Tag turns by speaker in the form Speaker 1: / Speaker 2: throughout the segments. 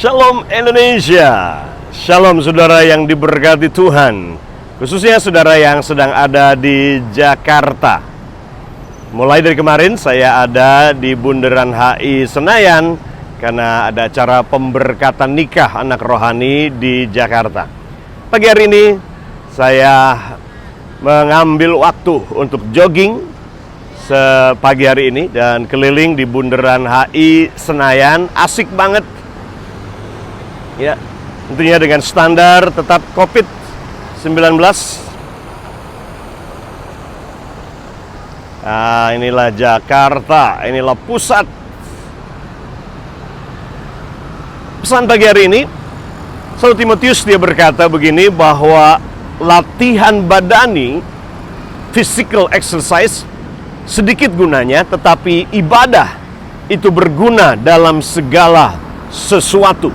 Speaker 1: Shalom Indonesia, Shalom saudara yang diberkati Tuhan, khususnya saudara yang sedang ada di Jakarta. Mulai dari kemarin saya ada di Bundaran HI Senayan karena ada acara pemberkatan nikah anak rohani di Jakarta. Pagi hari ini saya mengambil waktu untuk jogging sepagi hari ini dan keliling di Bundaran HI Senayan. Asik banget. Ya, tentunya dengan standar tetap COVID-19. Nah, inilah Jakarta, inilah pusat. Pesan pagi hari ini, Saudara Timotius dia berkata begini, bahwa latihan badani, physical exercise, sedikit gunanya, tetapi ibadah itu berguna dalam segala sesuatu.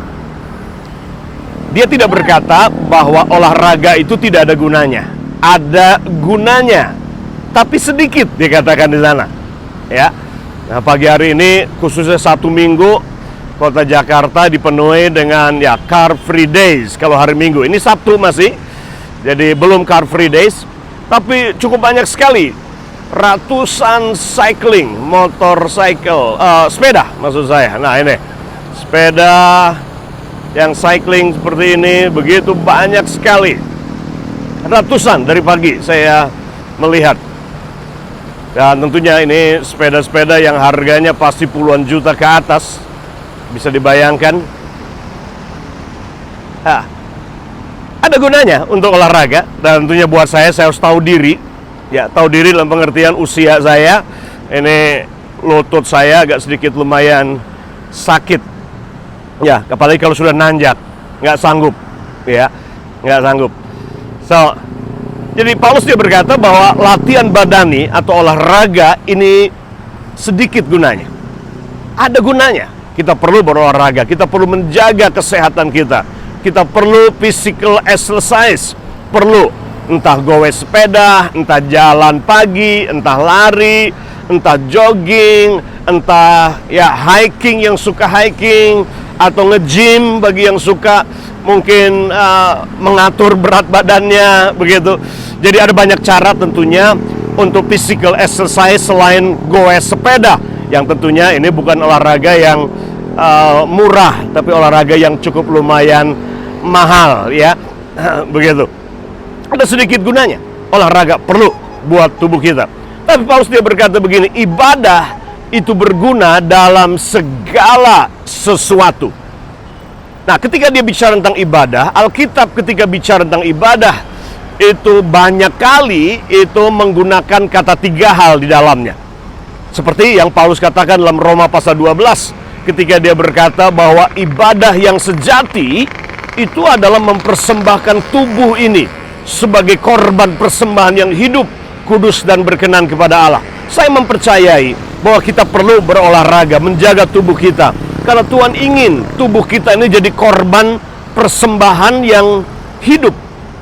Speaker 1: Dia tidak berkata bahwa olahraga itu tidak ada gunanya. Ada gunanya, tapi sedikit, dikatakan di sana. Ya. Nah, pagi hari ini khususnya Sabtu Minggu Kota Jakarta dipenuhi dengan Car Free Days kalau hari Minggu. Ini Sabtu masih. Jadi belum Car Free Days, tapi cukup banyak sekali ratusan cycling, sepeda maksud saya. Nah, ini sepeda yang cycling seperti ini begitu banyak sekali, ratusan dari pagi saya melihat. Dan tentunya ini sepeda-sepeda yang harganya pasti puluhan juta ke atas, bisa dibayangkan. Ada gunanya untuk olahraga, dan tentunya buat saya harus tahu diri. Ya, tahu diri dalam pengertian usia saya. Ini lutut saya agak sedikit lumayan sakit. Ya, apalagi kalau sudah nanjak, nggak sanggup, ya, nggak sanggup. Jadi Paulus dia berkata bahwa latihan badani atau olahraga ini sedikit gunanya. Ada gunanya. Kita perlu berolahraga, kita perlu menjaga kesehatan kita. Kita perlu physical exercise, perlu entah goes sepeda, entah jalan pagi, entah lari, entah jogging, entah ya hiking yang suka hiking, atau nge-gym bagi yang suka mungkin mengatur berat badannya begitu. Jadi ada banyak cara tentunya untuk physical exercise selain goes sepeda, yang tentunya ini bukan olahraga yang murah, tapi olahraga yang cukup lumayan mahal, ya. Begitu. Ada sedikit gunanya. Olahraga perlu buat tubuh kita. Tapi Paulus dia berkata begini, ibadah itu berguna dalam segala sesuatu. Nah, ketika dia bicara tentang ibadah, Alkitab ketika bicara tentang ibadah itu banyak kali itu menggunakan kata tiga hal di dalamnya. Seperti yang Paulus katakan dalam Roma pasal 12 ketika dia berkata bahwa ibadah yang sejati itu adalah mempersembahkan tubuh ini sebagai korban persembahan yang hidup, kudus dan berkenan kepada Allah. Saya mempercayai bahwa kita perlu berolahraga, menjaga tubuh kita, karena Tuhan ingin tubuh kita ini jadi korban persembahan yang hidup,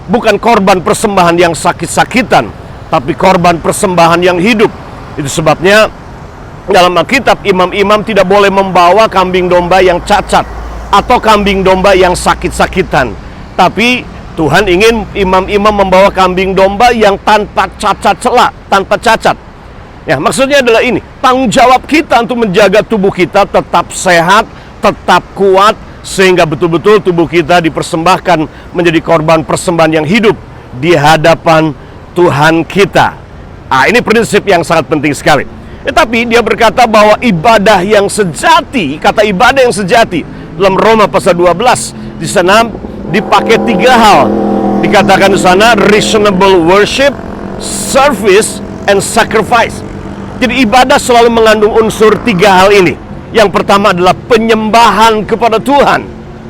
Speaker 1: bukan korban persembahan yang sakit-sakitan, tapi korban persembahan yang hidup. Itu sebabnya dalam Alkitab imam-imam tidak boleh membawa kambing domba yang cacat atau kambing domba yang sakit-sakitan, tapi Tuhan ingin imam-imam membawa kambing domba yang tanpa cacat celah, tanpa cacat. Ya, maksudnya adalah ini, tanggung jawab kita untuk menjaga tubuh kita tetap sehat, tetap kuat, sehingga betul-betul tubuh kita dipersembahkan menjadi korban persembahan yang hidup di hadapan Tuhan kita. Ini prinsip yang sangat penting sekali. Tetapi dia berkata bahwa ibadah yang sejati, kata ibadah yang sejati dalam Roma pasal 12, di sana dipakai tiga hal. Dikatakan di sana reasonable worship, service, and sacrifice. Jadi ibadah selalu mengandung unsur tiga hal ini. Yang pertama adalah penyembahan kepada Tuhan.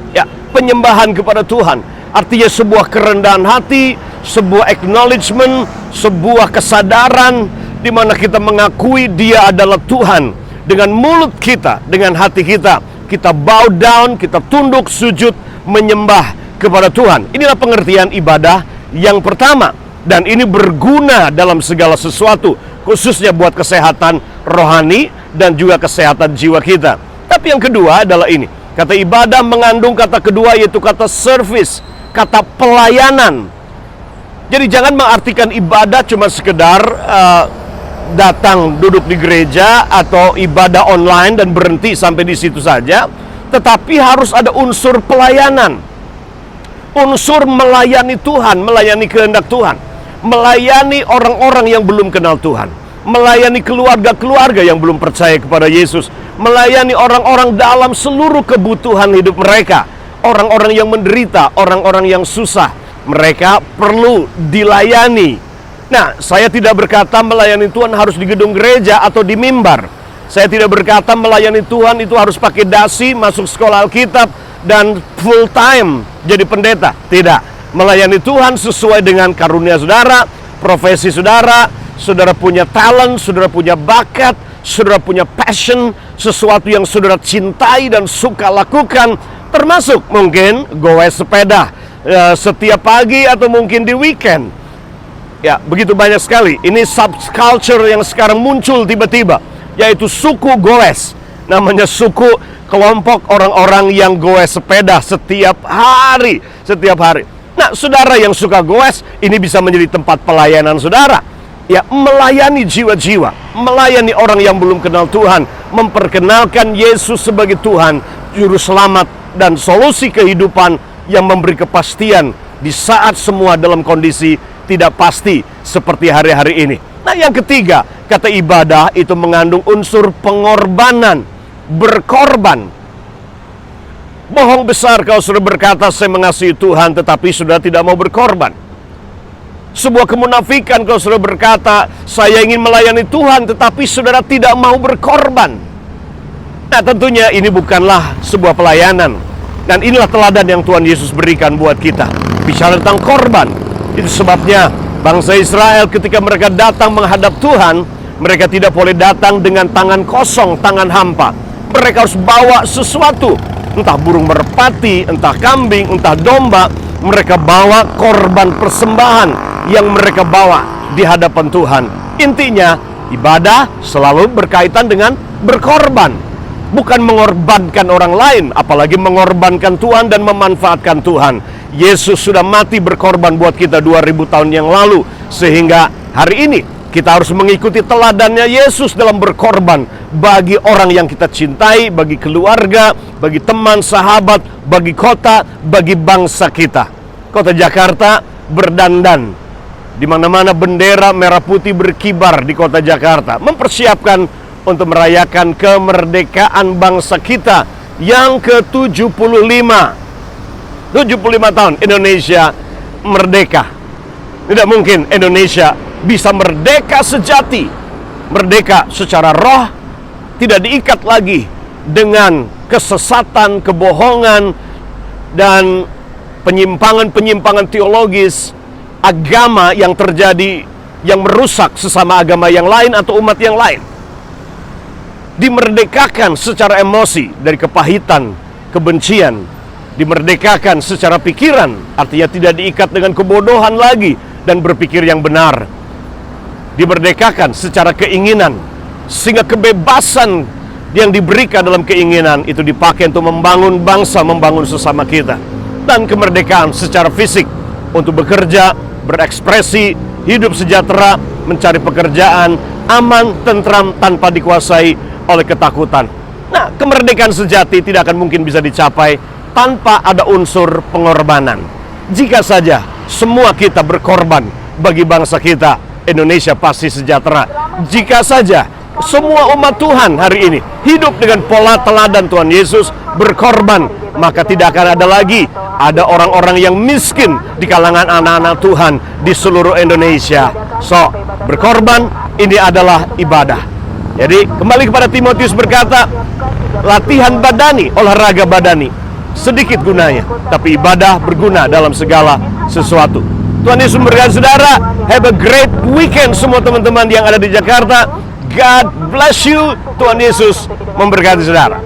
Speaker 1: Ya, penyembahan kepada Tuhan. Artinya sebuah kerendahan hati, sebuah acknowledgement, sebuah kesadaran di mana kita mengakui Dia adalah Tuhan. Dengan mulut kita, dengan hati kita, kita bow down, kita tunduk, sujud, menyembah kepada Tuhan. Inilah pengertian ibadah yang pertama. Dan ini berguna dalam segala sesuatu, khususnya buat kesehatan rohani dan juga kesehatan jiwa kita. Tapi yang kedua adalah ini, Kata ibadah mengandung kata kedua, yaitu kata service, kata pelayanan. Jadi jangan mengartikan ibadah cuma sekedar datang duduk di gereja atau ibadah online dan berhenti sampai di situ saja, tetapi harus ada unsur pelayanan, unsur melayani Tuhan, melayani kehendak Tuhan, melayani orang-orang yang belum kenal Tuhan, melayani keluarga-keluarga yang belum percaya kepada Yesus, melayani orang-orang dalam seluruh kebutuhan hidup mereka, orang-orang yang menderita, orang-orang yang susah, mereka perlu dilayani. Nah, saya tidak berkata melayani Tuhan harus di gedung gereja atau di mimbar. Saya tidak berkata melayani Tuhan itu harus pakai dasi, masuk sekolah Alkitab, dan full time jadi pendeta. Tidak. Melayani Tuhan sesuai dengan karunia saudara, profesi saudara, saudara punya talent, saudara punya bakat, saudara punya passion, sesuatu yang saudara cintai dan suka lakukan, termasuk mungkin goes sepeda setiap pagi atau mungkin di weekend. Ya, begitu banyak sekali. Ini subculture yang sekarang muncul tiba-tiba, yaitu suku goes. Namanya suku kelompok orang-orang yang goes sepeda setiap hari. Nah, saudara yang suka goes, ini bisa menjadi tempat pelayanan saudara. Ya, melayani jiwa-jiwa, melayani orang yang belum kenal Tuhan, memperkenalkan Yesus sebagai Tuhan, juru selamat dan solusi kehidupan yang memberi kepastian di saat semua dalam kondisi tidak pasti seperti hari-hari ini. Nah, yang ketiga, kata ibadah itu mengandung unsur pengorbanan, berkorban. Bohong besar kalau saudara berkata saya mengasihi Tuhan tetapi saudara tidak mau berkorban. Sebuah kemunafikan kalau saudara berkata saya ingin melayani Tuhan tetapi saudara tidak mau berkorban. Nah, tentunya ini bukanlah sebuah pelayanan. Dan inilah teladan yang Tuhan Yesus berikan buat kita. Bicara tentang korban. Itu sebabnya bangsa Israel ketika mereka datang menghadap Tuhan, mereka tidak boleh datang dengan tangan kosong, tangan hampa. Mereka harus bawa sesuatu, entah burung merpati, entah kambing, entah domba. Mereka bawa korban persembahan yang mereka bawa di hadapan Tuhan. Intinya, ibadah selalu berkaitan dengan berkorban. Bukan mengorbankan orang lain, apalagi mengorbankan Tuhan dan memanfaatkan Tuhan. Yesus sudah mati berkorban buat kita 2000 tahun yang lalu. Sehingga hari ini kita harus mengikuti teladannya Yesus dalam berkorban bagi orang yang kita cintai, bagi keluarga, bagi teman, sahabat, bagi kota, bagi bangsa kita. Kota Jakarta berdandan. Di mana-mana bendera merah putih berkibar di kota Jakarta, mempersiapkan untuk merayakan kemerdekaan bangsa kita yang ke-75. 75 tahun Indonesia merdeka. Tidak mungkin Indonesia bisa merdeka sejati, merdeka secara roh, tidak diikat lagi dengan kesesatan, kebohongan, dan penyimpangan-penyimpangan teologis agama yang terjadi, yang merusak sesama agama yang lain atau umat yang lain. Dimerdekakan secara emosi dari kepahitan, kebencian. Dimerdekakan secara pikiran, artinya tidak diikat dengan kebodohan lagi dan berpikir yang benar. Dimerdekakan secara keinginan, sehingga kebebasan yang diberikan dalam keinginan itu dipakai untuk membangun bangsa, membangun sesama kita. Dan kemerdekaan secara fisik untuk bekerja, berekspresi, hidup sejahtera, mencari pekerjaan, aman, tentram, tanpa dikuasai oleh ketakutan. Nah, kemerdekaan sejati tidak akan mungkin bisa dicapai tanpa ada unsur pengorbanan. Jika saja semua kita berkorban bagi bangsa kita, Indonesia pasti sejahtera. Jika saja semua umat Tuhan hari ini hidup dengan pola teladan Tuhan Yesus, berkorban, maka tidak akan ada lagi orang-orang yang miskin di kalangan anak-anak Tuhan di seluruh Indonesia. So, berkorban ini adalah ibadah. Jadi, kembali kepada Timotius berkata, latihan badani, olahraga badani sedikit gunanya, tapi ibadah berguna dalam segala sesuatu. Tuhan Yesus memberkati saudara. Have a great weekend semua teman-teman yang ada di Jakarta. God bless you. Tuhan Yesus memberkati saudara.